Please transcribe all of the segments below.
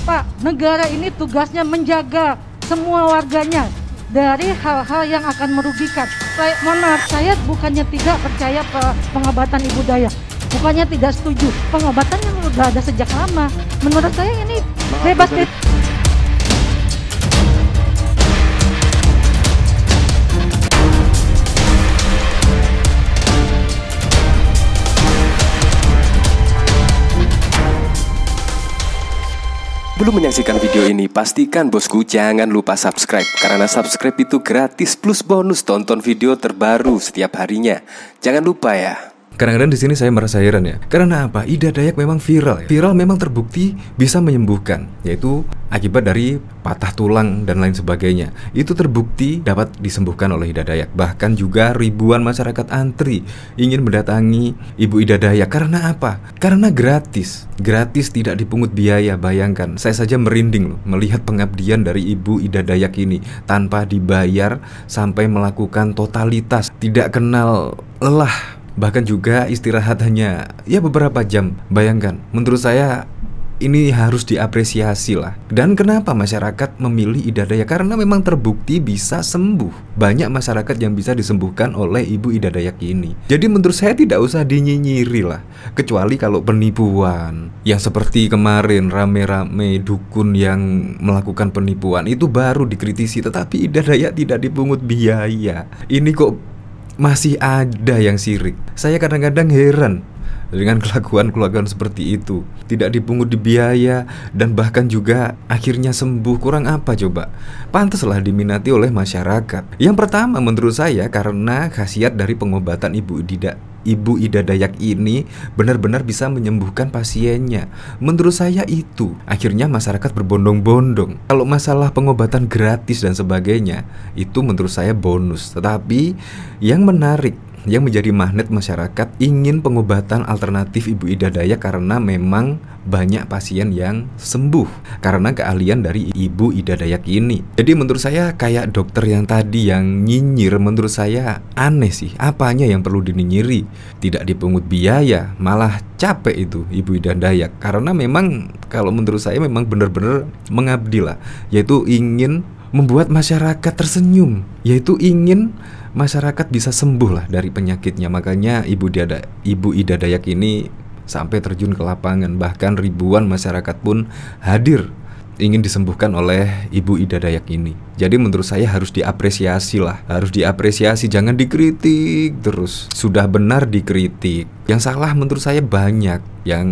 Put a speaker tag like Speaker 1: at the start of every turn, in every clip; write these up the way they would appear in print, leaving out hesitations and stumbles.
Speaker 1: Pak, negara ini tugasnya menjaga semua warganya dari hal-hal yang akan merugikan. Mohon maaf, saya bukannya tidak percaya pengobatan Ibu Dayak, bukannya tidak setuju. Pengobatan yang sudah ada sejak lama. Menurut saya ini bebas.
Speaker 2: Sebelum menyaksikan video ini, pastikan bosku jangan lupa subscribe. Karena subscribe itu gratis plus bonus tonton video terbaru setiap harinya. Jangan lupa ya.
Speaker 3: Kadang-kadang di sini saya merasa heran ya. Karena apa? Ida Dayak memang viral ya. Viral memang terbukti bisa menyembuhkan, yaitu akibat dari patah tulang dan lain sebagainya. Itu terbukti dapat disembuhkan oleh Ida Dayak. Bahkan juga ribuan masyarakat antri ingin mendatangi Ibu Ida Dayak. Karena apa? Karena gratis. Gratis, tidak dipungut biaya. Bayangkan, saya saja merinding loh melihat pengabdian dari Ibu Ida Dayak ini tanpa dibayar sampai melakukan totalitas, tidak kenal lelah. Bahkan juga istirahat hanya ya beberapa jam. Bayangkan, menurut saya ini harus diapresiasi lah. Dan kenapa masyarakat memilih Ida Dayak? Karena memang terbukti bisa sembuh. Banyak masyarakat yang bisa disembuhkan oleh Ibu Ida Dayak ini. Jadi menurut saya tidak usah dinyinyiri lah. Kecuali kalau penipuan, yang seperti kemarin rame-rame dukun yang melakukan penipuan, itu baru dikritisi. Tetapi Ida Dayak tidak dipungut biaya. Ini kok masih ada yang sirik. Saya kadang-kadang heran dengan kelakuan seperti itu. Tidak dipungut di biaya dan bahkan juga akhirnya sembuh. Kurang apa coba? Pantaslah diminati oleh masyarakat. Yang pertama menurut saya karena khasiat dari pengobatan Ibu Ida Dayak ini benar-benar bisa menyembuhkan pasiennya. Menurut saya itu akhirnya masyarakat berbondong-bondong. Kalau masalah pengobatan gratis dan sebagainya, itu menurut saya bonus. Tetapi yang menarik, yang menjadi magnet masyarakat ingin pengobatan alternatif Ibu Ida Dayak karena memang banyak pasien yang sembuh karena keahlian dari Ibu Ida Dayak ini. Jadi menurut saya kayak dokter yang tadi yang nyinyir, menurut saya aneh sih. Apanya yang perlu dinyinyiri? Tidak dipungut biaya, malah capek itu Ibu Ida Dayak. Karena memang kalau menurut saya memang benar-benar mengabdi lah, yaitu ingin membuat masyarakat tersenyum, yaitu ingin masyarakat bisa sembuh lah dari penyakitnya. Makanya Ibu Ida Dayak ini sampai terjun ke lapangan. Bahkan ribuan masyarakat pun hadir ingin disembuhkan oleh Ibu Ida Dayak ini. Jadi menurut saya harus diapresiasi lah. Harus diapresiasi, jangan dikritik terus. Sudah benar dikritik. Yang salah menurut saya banyak. Yang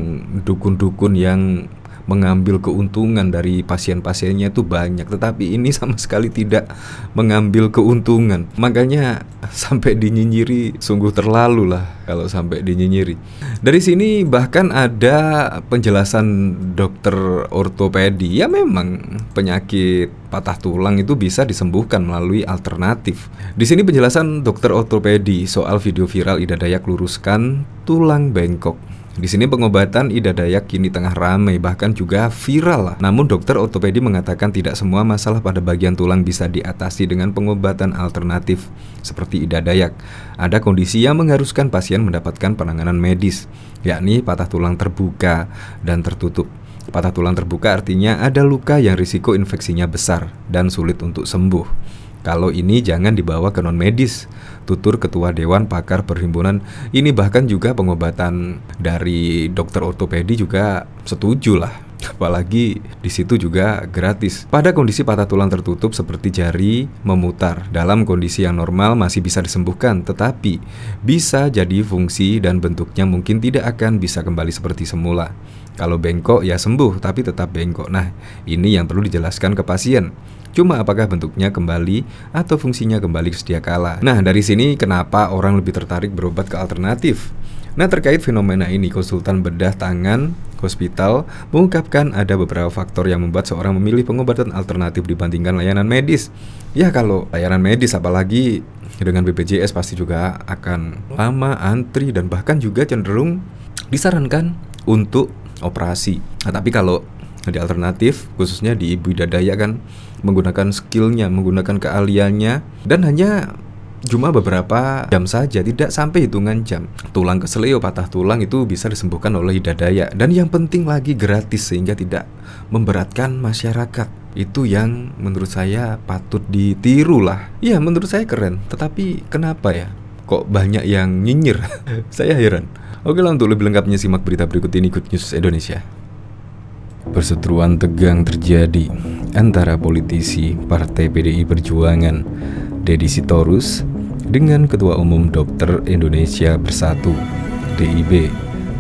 Speaker 3: dukun-dukun yang mengambil keuntungan dari pasien-pasiennya itu banyak, tetapi ini sama sekali tidak mengambil keuntungan. Makanya sampai dinyinyiri sungguh terlalu lah kalau sampai dinyinyiri. Dari sini bahkan ada penjelasan dokter ortopedi. Ya memang penyakit patah tulang itu bisa disembuhkan melalui alternatif. Di sini penjelasan dokter ortopedi soal video viral Ida Dayak luruskan tulang bengkok. Di sini pengobatan Ida Dayak kini tengah ramai, bahkan juga viral lah. Namun dokter ortopedi mengatakan tidak semua masalah pada bagian tulang bisa diatasi dengan pengobatan alternatif seperti Ida Dayak. Ada kondisi yang mengharuskan pasien mendapatkan penanganan medis, yakni patah tulang terbuka dan tertutup. Patah tulang terbuka artinya ada luka yang risiko infeksinya besar dan sulit untuk sembuh. Kalau ini jangan dibawa ke non medis, tutur Ketua Dewan Pakar Perhimpunan. Ini bahkan juga pengobatan dari dokter ortopedi juga setuju lah. Apalagi di situ juga gratis. Pada kondisi patah tulang tertutup seperti jari memutar, dalam kondisi yang normal masih bisa disembuhkan, tetapi bisa jadi fungsi dan bentuknya mungkin tidak akan bisa kembali seperti semula. Kalau bengkok ya sembuh, tapi tetap bengkok. Nah, ini yang perlu dijelaskan ke pasien. Cuma apakah bentuknya kembali atau fungsinya kembali sedia kala. Nah, dari sini kenapa orang lebih tertarik berobat ke alternatif. Nah, terkait fenomena ini, konsultan bedah tangan hospital mengungkapkan ada beberapa faktor yang membuat seorang memilih pengobatan alternatif dibandingkan layanan medis. Ya, kalau layanan medis apalagi dengan BPJS pasti juga akan lama, antri, dan bahkan juga cenderung disarankan untuk operasi. Nah, tapi kalau di alternatif, khususnya di Ibu Ida Dayak kan menggunakan skillnya, menggunakan keahliannya, dan hanya cuma beberapa jam saja, tidak sampai hitungan jam. Tulang keseleo, patah tulang itu bisa disembuhkan oleh Ida Dayak. Dan yang penting lagi gratis, sehingga tidak memberatkan masyarakat. Itu yang menurut saya patut ditiru lah. Ya, menurut saya keren. Tetapi kenapa ya kok banyak yang nyinyir? Saya heran. Oke lah, untuk lebih lengkapnya simak berita berikut ini, Good News Indonesia. Perseteruan tegang terjadi antara politisi Partai PDI Perjuangan Deddy Sitorus dengan Ketua Umum Dokter Indonesia Bersatu DIB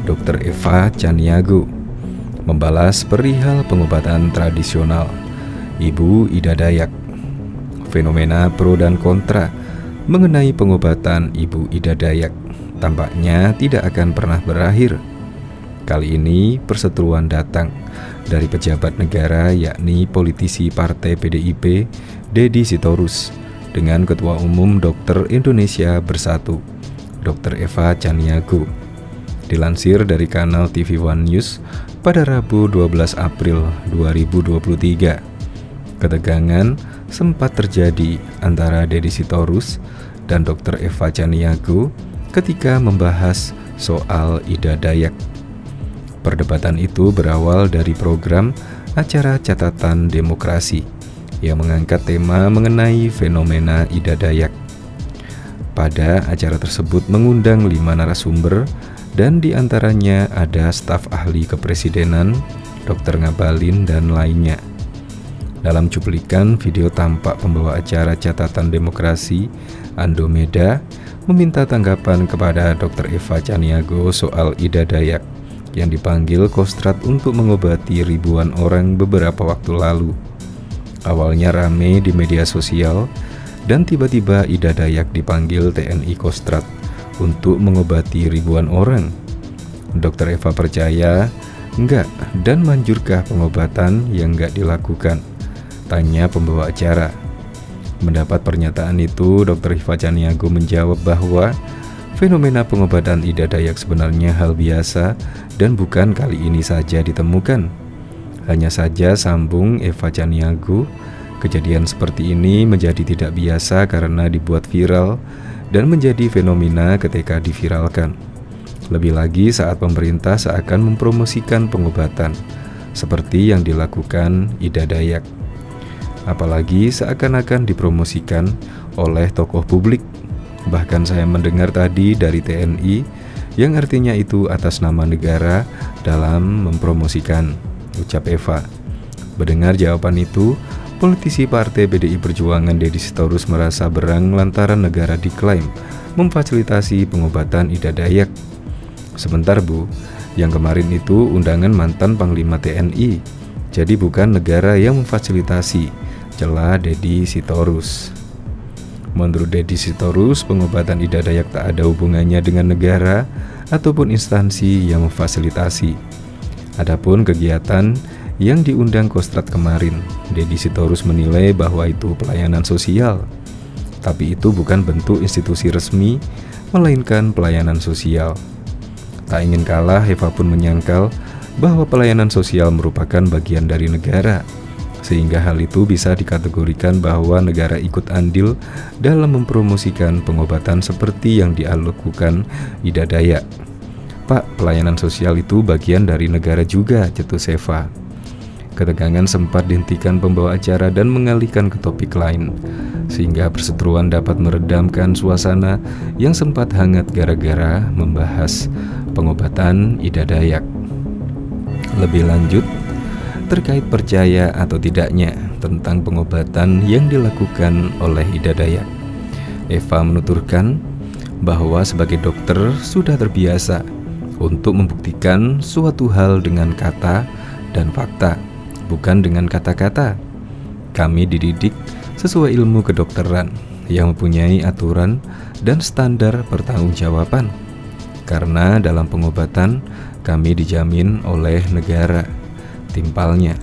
Speaker 3: Dr. Eva Chaniago membalas perihal pengobatan tradisional Ibu Ida Dayak. Fenomena pro dan kontra mengenai pengobatan Ibu Ida Dayak tampaknya tidak akan pernah berakhir. Kali ini perseteruan datang dari pejabat negara, yakni politisi Partai PDIP Deddy Sitorus dengan Ketua Umum Dokter Indonesia Bersatu Dr. Eva Chaniago. Dilansir dari kanal TV One News pada Rabu 12 April 2023, ketegangan sempat terjadi antara Deddy Sitorus dan Dr. Eva Chaniago ketika membahas soal Ida Dayak. Perdebatan itu berawal dari program acara Catatan Demokrasi yang mengangkat tema mengenai fenomena Ida Dayak. Pada acara tersebut mengundang 5 narasumber dan diantaranya ada staf ahli kepresidenan, Dr. Ngabalin, dan lainnya. Dalam cuplikan video tampak pembawa acara Catatan Demokrasi, Andromeda, meminta tanggapan kepada Dr. Eva Chaniago soal Ida Dayak yang dipanggil Kostrad untuk mengobati ribuan orang beberapa waktu lalu. Awalnya rame di media sosial, dan tiba-tiba Ida Dayak dipanggil TNI Kostrad untuk mengobati ribuan orang. Dr. Eva percaya enggak dan manjurkah pengobatan yang enggak dilakukan? Tanya pembawa acara. Mendapat pernyataan itu, Dr. Eva Chaniago menjawab bahwa fenomena pengobatan Ida Dayak sebenarnya hal biasa dan bukan kali ini saja ditemukan. Hanya saja, sambung Eva Chaniago, kejadian seperti ini menjadi tidak biasa karena dibuat viral dan menjadi fenomena ketika diviralkan. Lebih lagi saat pemerintah seakan mempromosikan pengobatan seperti yang dilakukan Ida Dayak. Apalagi seakan-akan dipromosikan oleh tokoh publik. Bahkan saya mendengar tadi dari TNI, yang artinya itu atas nama negara dalam mempromosikan, ucap Eva. Mendengar jawaban itu, politisi Partai PDI Perjuangan Deddy Sitorus merasa berang lantaran negara diklaim memfasilitasi pengobatan Ida Dayak. Sebentar Bu, yang kemarin itu undangan mantan Panglima TNI, jadi bukan negara yang memfasilitasi, celah Deddy Sitorus. Menurut Deddy Sitorus, pengobatan Ida Dayak tak ada hubungannya dengan negara ataupun instansi yang memfasilitasi. Adapun kegiatan yang diundang Kostrad kemarin, Deddy Sitorus menilai bahwa itu pelayanan sosial. Tapi itu bukan bentuk institusi resmi, melainkan pelayanan sosial. Tak ingin kalah, Eva pun menyangkal bahwa pelayanan sosial merupakan bagian dari negara, sehingga hal itu bisa dikategorikan bahwa negara ikut andil dalam mempromosikan pengobatan seperti yang dilakukan Ida Dayak. Pak, pelayanan sosial itu bagian dari negara juga, cetus Eva. Ketegangan sempat dihentikan pembawa acara dan mengalihkan ke topik lain, sehingga perseteruan dapat meredamkan suasana yang sempat hangat gara-gara membahas pengobatan Ida Dayak. Lebih lanjut, terkait percaya atau tidaknya tentang pengobatan yang dilakukan oleh Ida Dayak, Eva menuturkan bahwa sebagai dokter sudah terbiasa untuk membuktikan suatu hal dengan kata dan fakta, bukan dengan kata-kata. Kami dididik sesuai ilmu kedokteran yang mempunyai aturan dan standar pertanggungjawaban, karena dalam pengobatan kami dijamin oleh negara, timpalnya.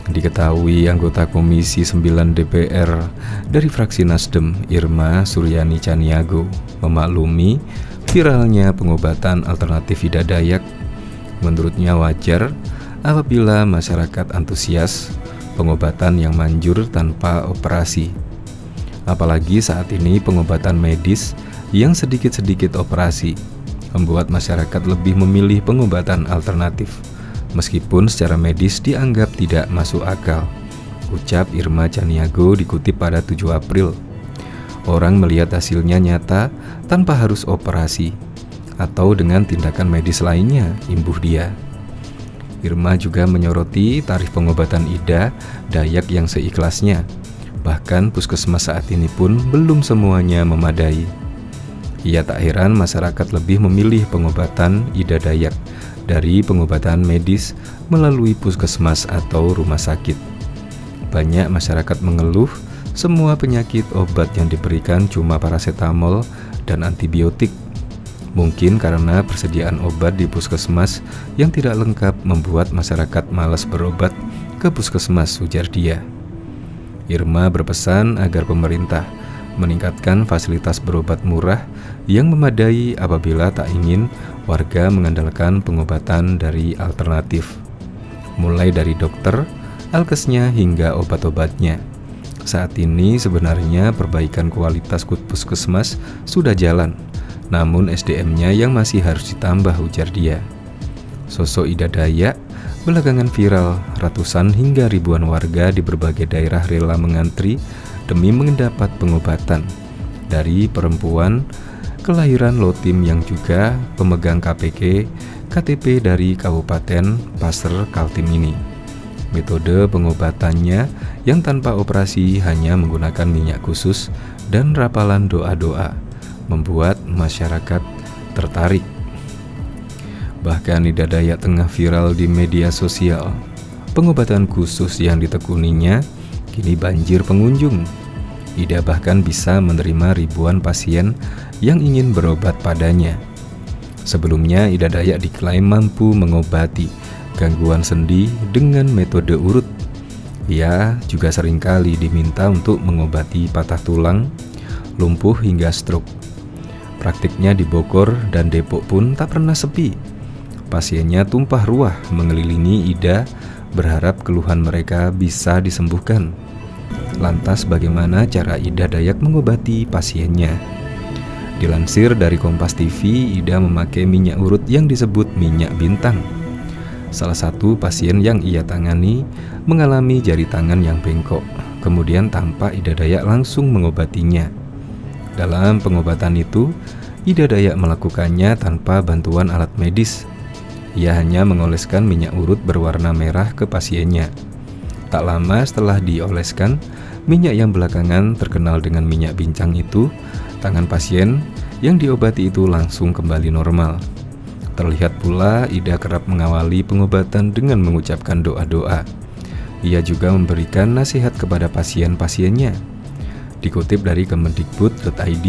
Speaker 3: Diketahui anggota Komisi 9 DPR dari fraksi Nasdem, Irma Suryani Chaniago, memaklumi viralnya pengobatan alternatif Ida Dayak. Menurutnya wajar apabila masyarakat antusias pengobatan yang manjur tanpa operasi. Apalagi saat ini pengobatan medis yang sedikit-sedikit operasi membuat masyarakat lebih memilih pengobatan alternatif, meskipun secara medis dianggap tidak masuk akal. Ucap Irma Caniago dikutip pada 7 April. Orang melihat hasilnya nyata tanpa harus operasi atau dengan tindakan medis lainnya, imbuh dia. Irma juga menyoroti tarif pengobatan Ida Dayak yang seikhlasnya. Bahkan puskesmas saat ini pun belum semuanya memadai. Ia tak heran masyarakat lebih memilih pengobatan Ida Dayak dari pengobatan medis melalui puskesmas atau rumah sakit. Banyak masyarakat mengeluh semua penyakit obat yang diberikan cuma parasetamol dan antibiotik. Mungkin karena persediaan obat di puskesmas yang tidak lengkap membuat masyarakat malas berobat ke puskesmas, ujar dia. Irma berpesan agar pemerintah meningkatkan fasilitas berobat murah yang memadai apabila tak ingin warga mengandalkan pengobatan dari alternatif, mulai dari dokter, alkesnya hingga obat-obatnya. Saat ini sebenarnya perbaikan kualitas puskesmas sudah jalan, namun SDM-nya yang masih harus ditambah, ujar dia. Sosok Ida Dayak belakangan viral, ratusan hingga ribuan warga di berbagai daerah rela mengantri demi mendapat pengobatan dari perempuan kelahiran Lotim yang juga pemegang KTP dari Kabupaten Pasir Kaltim ini. Metode pengobatannya yang tanpa operasi hanya menggunakan minyak khusus dan rapalan doa-doa membuat masyarakat tertarik. Bahkan Ida Dayak tengah viral di media sosial. Pengobatan khusus yang ditekuninya kini banjir pengunjung. Ida bahkan bisa menerima ribuan pasien yang ingin berobat padanya. Sebelumnya Ida Dayak diklaim mampu mengobati gangguan sendi dengan metode urut. Ia juga seringkali diminta untuk mengobati patah tulang, lumpuh hingga stroke. Praktiknya di Bogor dan Depok pun tak pernah sepi. Pasiennya tumpah ruah mengelilingi Ida berharap keluhan mereka bisa disembuhkan. Lantas bagaimana cara Ida Dayak mengobati pasiennya? Dilansir dari Kompas TV, Ida memakai minyak urut yang disebut minyak bintang. Salah satu pasien yang ia tangani mengalami jari tangan yang bengkok. Kemudian tampak Ida Dayak langsung mengobatinya. Dalam pengobatan itu, Ida Dayak melakukannya tanpa bantuan alat medis. Ia hanya mengoleskan minyak urut berwarna merah ke pasiennya. Tak lama setelah dioleskan, minyak yang belakangan terkenal dengan minyak bincang itu, tangan pasien yang diobati itu langsung kembali normal. Terlihat pula Ida kerap mengawali pengobatan dengan mengucapkan doa-doa. Ia juga memberikan nasihat kepada pasien-pasiennya. Dikutip dari Kemendikbud.id,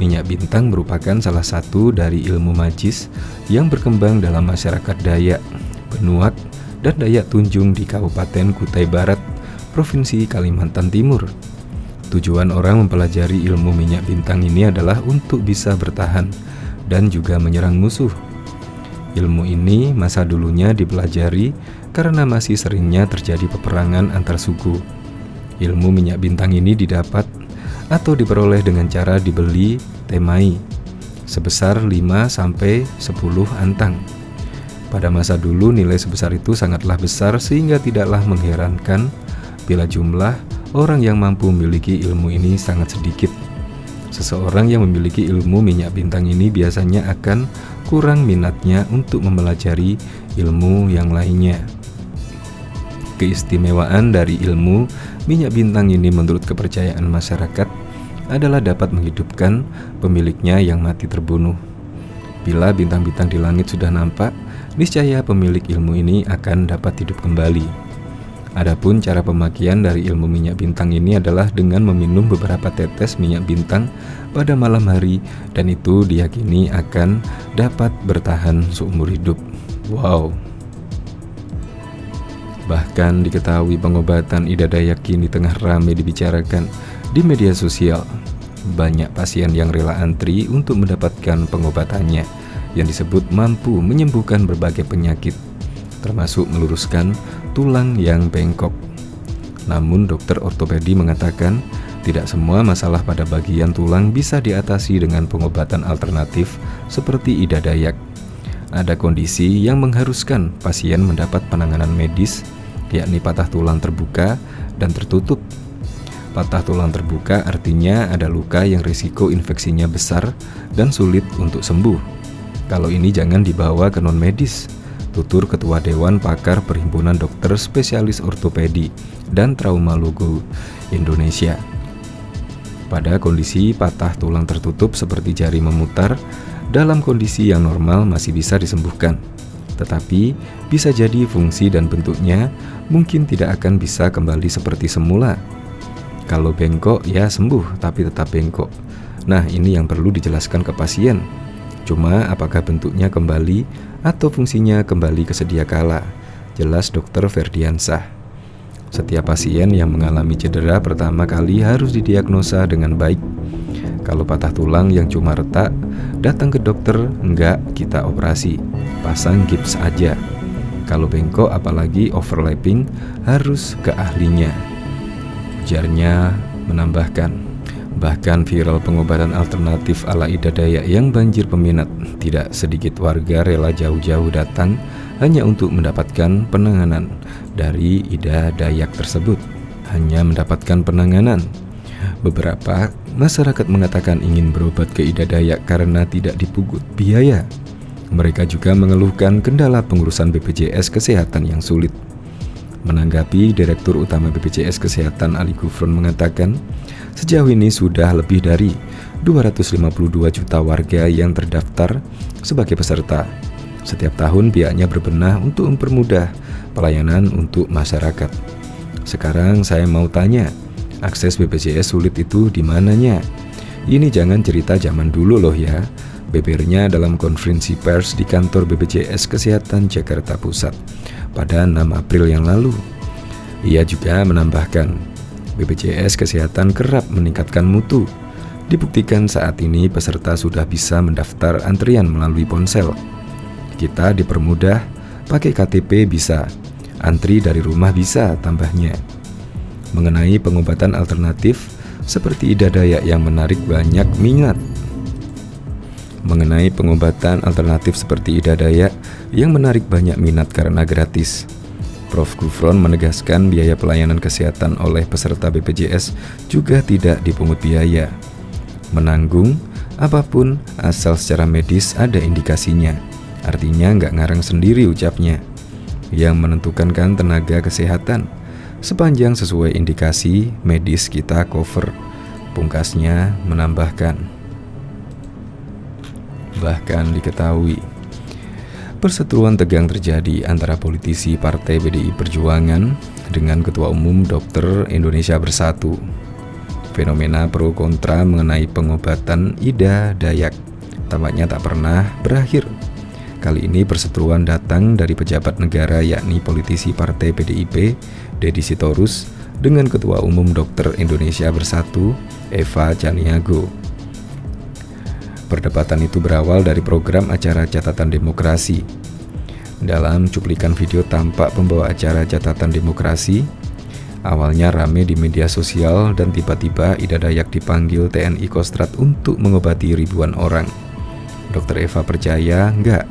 Speaker 3: minyak bintang merupakan salah satu dari ilmu magis yang berkembang dalam masyarakat Dayak, Benuak, dan Dayak Tunjung di Kabupaten Kutai Barat, Provinsi Kalimantan Timur. Tujuan orang mempelajari ilmu minyak bintang ini adalah untuk bisa bertahan dan juga menyerang musuh. Ilmu ini masa dulunya dipelajari karena masih seringnya terjadi peperangan antar suku. Ilmu minyak bintang ini didapat atau diperoleh dengan cara dibeli temai sebesar 5-10 antang. Pada masa dulu nilai sebesar itu sangatlah besar sehingga tidaklah mengherankan bila jumlah orang yang mampu memiliki ilmu ini sangat sedikit. Seseorang yang memiliki ilmu minyak bintang ini biasanya akan kurang minatnya untuk mempelajari ilmu yang lainnya. Keistimewaan dari ilmu minyak bintang ini menurut kepercayaan masyarakat adalah dapat menghidupkan pemiliknya yang mati terbunuh. Bila bintang-bintang di langit sudah nampak, niscaya pemilik ilmu ini akan dapat hidup kembali. Adapun cara pemakaian dari ilmu minyak bintang ini adalah dengan meminum beberapa tetes minyak bintang pada malam hari, dan itu diyakini akan dapat bertahan seumur hidup. Wow. Bahkan diketahui pengobatan Ida Dayak kini tengah ramai dibicarakan di media sosial. Banyak pasien yang rela antri untuk mendapatkan pengobatannya yang disebut mampu menyembuhkan berbagai penyakit, termasuk meluruskan tulang yang bengkok. Namun dokter ortopedi mengatakan Tidak semua masalah pada bagian tulang bisa diatasi dengan pengobatan alternatif seperti Ida Dayak. Ada kondisi yang mengharuskan pasien mendapat penanganan medis, yakni patah tulang terbuka dan tertutup. Patah tulang terbuka artinya ada luka yang risiko infeksinya besar dan sulit untuk sembuh. Kalau ini jangan dibawa ke non-medis, tutur Ketua Dewan Pakar Perhimpunan Dokter Spesialis Ortopedi dan Traumatologi Indonesia. Pada kondisi patah tulang tertutup seperti jari memutar, dalam kondisi yang normal masih bisa disembuhkan. Tetapi bisa jadi fungsi dan bentuknya mungkin tidak akan bisa kembali seperti semula. Kalau bengkok ya sembuh, tapi tetap bengkok. Nah, ini yang perlu dijelaskan ke pasien. Cuma apakah bentuknya kembali atau fungsinya kembali ke sedia kala? Jelas Dr. Ferdiansah. Setiap pasien yang mengalami cedera pertama kali harus didiagnosa dengan baik. Kalau patah tulang yang cuma retak, datang ke dokter, enggak kita operasi, pasang gips aja. Kalau bengkok apalagi overlapping, harus ke ahlinya. Ujarnya menambahkan, bahkan viral pengobatan alternatif ala Ida Dayak yang banjir peminat. Tidak sedikit warga rela jauh-jauh datang hanya untuk mendapatkan penanganan dari Ida Dayak tersebut. Hanya mendapatkan penanganan. Beberapa masyarakat mengatakan ingin berobat ke Ida Dayak karena tidak dipungut biaya. Mereka juga mengeluhkan kendala pengurusan BPJS Kesehatan yang sulit. Menanggapi, Direktur Utama BPJS Kesehatan Ali Gufron mengatakan, sejauh ini sudah lebih dari 252 juta warga yang terdaftar sebagai peserta. Setiap tahun pihaknya berbenah untuk mempermudah pelayanan untuk masyarakat. Sekarang saya mau tanya, akses BPJS sulit itu di mananya? Ini jangan cerita zaman dulu loh ya. Bebernya dalam konferensi pers di kantor BPJS Kesehatan Jakarta Pusat pada 6 April yang lalu. Ia juga menambahkan, BPJS Kesehatan kerap meningkatkan mutu. Dibuktikan saat ini peserta sudah bisa mendaftar antrian melalui ponsel. Kita dipermudah, pakai KTP bisa, antri dari rumah bisa, tambahnya. Mengenai pengobatan alternatif seperti Ida Dayak yang menarik banyak minat. Mengenai pengobatan alternatif seperti Ida Dayak yang menarik banyak minat karena gratis. Prof. Gufron menegaskan biaya pelayanan kesehatan oleh peserta BPJS juga tidak dipungut biaya. Menanggung apapun asal secara medis ada indikasinya. Artinya nggak ngarang sendiri ucapnya. Yang menentukan kan tenaga kesehatan. Sepanjang sesuai indikasi medis kita cover. Pungkasnya menambahkan. Bahkan diketahui perseteruan tegang terjadi antara politisi Partai PDI Perjuangan dengan Ketua Umum Dokter Indonesia Bersatu. Fenomena pro kontra mengenai pengobatan Ida Dayak tampaknya tak pernah berakhir. Kali ini perseteruan datang dari pejabat negara yakni politisi Partai PDIP, Deddy Sitorus, dengan Ketua Umum Dokter Indonesia Bersatu, Eva Chaniago. Perdebatan itu berawal dari program acara Catatan Demokrasi. Dalam cuplikan video tampak pembawa acara Catatan Demokrasi, awalnya rame di media sosial dan tiba-tiba Ida Dayak dipanggil TNI Kostrad untuk mengobati ribuan orang. Dr. Eva percaya enggak?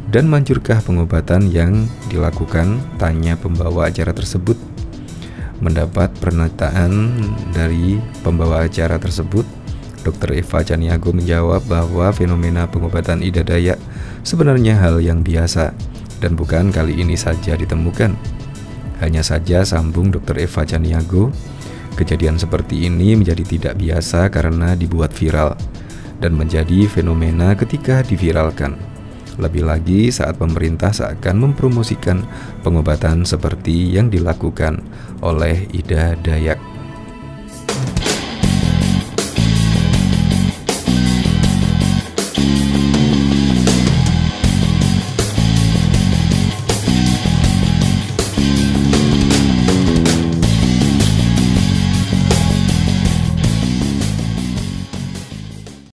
Speaker 3: Dan manjurkah pengobatan yang dilakukan? Tanya pembawa acara tersebut. Mendapat pernyataan dari pembawa acara tersebut, Dr. Eva Chaniago menjawab bahwa fenomena pengobatan Ida Dayak sebenarnya hal yang biasa dan bukan kali ini saja ditemukan. Hanya saja, sambung Dr. Eva Chaniago, kejadian seperti ini menjadi tidak biasa karena dibuat viral dan menjadi fenomena ketika diviralkan. Lebih lagi saat pemerintah seakan mempromosikan pengobatan seperti yang dilakukan oleh Ida Dayak.